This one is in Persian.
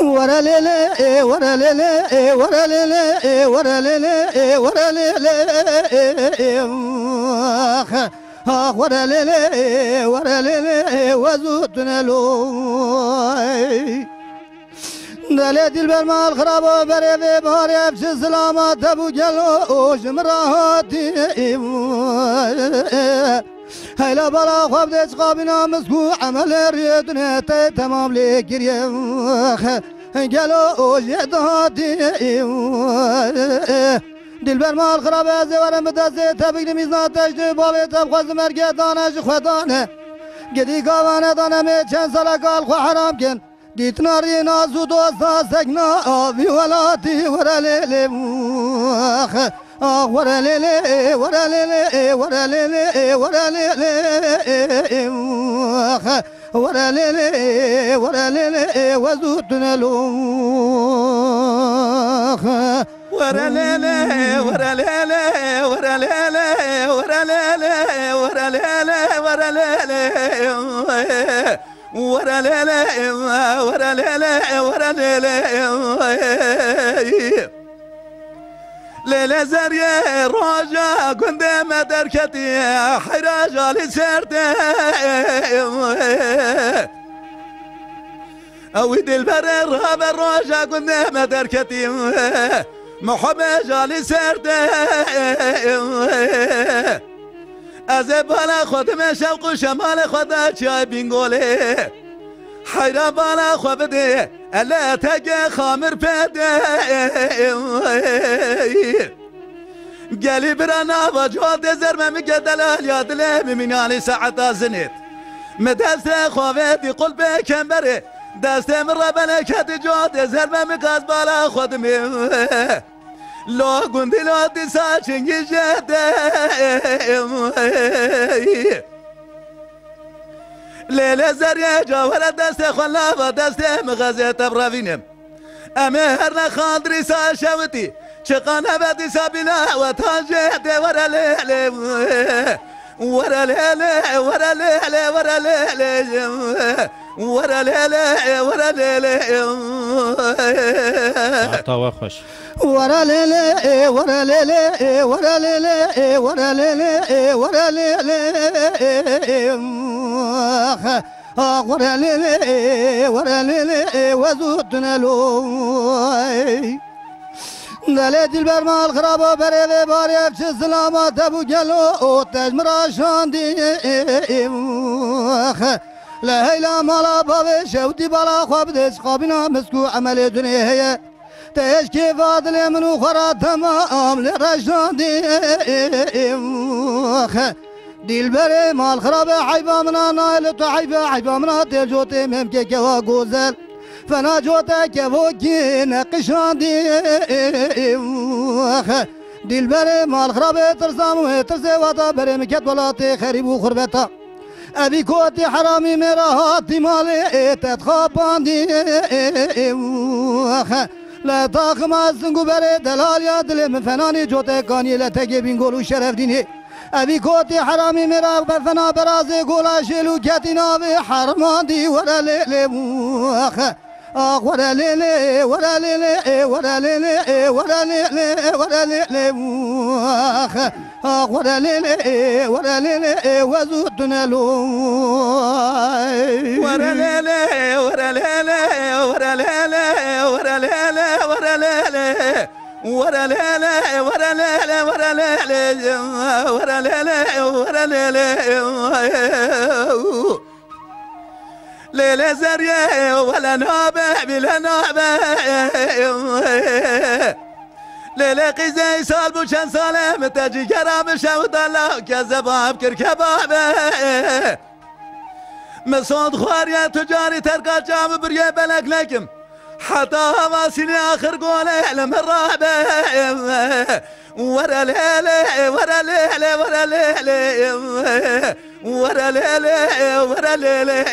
ورا ليلي ورا ليلي ورا ليلي ورا ليلي ورا ليلي ورا ليلي ورا ليلي وزودنا لوي دلي دلبر مال خراب بري باري بش سلامات ابو جلوش مراتي هلا بلا خواب دش قابنا مسكو عمل ريدنا تمام لكري جلوش يداتي دلبر مال خراب زوار مدازي تبقى ميزان تجد بالي تبخز مرقى دانش خدانه قدي قوانا دانا ميچن سالا قال خو حرام كن ديت ناري نازو دوستا سكنا آبي ولاتي ورا ليلي ورا ليلي ورا ليلي ورا ليلي ورا ليلي ورا ليلي ورا ليلي وزودنا لوخ ورا ليلي ورا ليلي ورا ليلي ورا ليلي ورا ليلي ورا ليلي ورا ليلي ورا ليلي ورا ليلي ليلة زرية راجع قدام دركتي حراجة لسرتي أويد البرر هذا الراجع قدام دركتي محبجة لسرتي أزبالا خدم شوق شمال خدا چای بینگوله حیرا بالا خوابده الا تگه خامر پده گلی برانا و جواد زرمه گدلال یادله میمینانی ساعتا زنید مدست خوابدی قلب کمبره دست مربله کد جواد زرمه قاز بالا خودمه لا گندی لا دیسا چنگی جده لیل زریه جاور دست خلا و دست مغازه تبروینم امه هر نخاندری سا شوتی چقانه بدی سابینا و تاجه ده ورا لیل ورا لیل ورا لیل ورا لیل ورا لیل ورا لیل تاوا خوش ورا ليلي ورا ليلي ورا ليلي ورا ليلي ورا ليلي ورا ليلي ورا ليلي وزودنا لوي دلي دلبر مال خرابة بري باري بش سلامات ابو جلو تجمرا شاندي لا هيلا مالا بابي شودي بالا خواب ديش قابنا مسكو عمل دنيا هي تشكي فاضل من وخرا تمام لرشادي دلبر مال خراب حيبا منا نايل حيبا حيبا منا تجوتي ممكن كوا غوزل فنا جوتا كوكي نقشادي دلبر مال خراب ترسام ترسي واتا بري مكت ولاتي خريب وخربتا ابي كوتي حرامي ميرا هاتي مالي تتخاباندي لا تاخم الزنگو بره دلال یا دل من فنانی جوته کانی لتگی بین گلو شرف دینه ابی کوتی حرامی مراغ بفنا برازه گولا شلو کتینا به حرمان دی ورا لیلی ورا لیلی ورا لیلی ورا لیلی ورا لیلی ورا لیلی ورا لیلی ورا لیلی وزودنا لو ورا لیلی ورا لیلی ورا لیلی ورا لیلی ورا لیلی ورا ليلي ورا ليلي ورا ليلي ورا ليلي ورا ليلي ليلي زرية ولا نوبة بلا نوبة ليلي قيزي سالبو شان صالح تجي كرام شوط الله كذباب كركبابة مسعود خواريا تجاري ترقى جام بريه بلك لكم حتى هواسيني آخر قولي لما الرابع ورا ليلي ورا ليلي ورا ليلي ورا ليلي ورا ليلي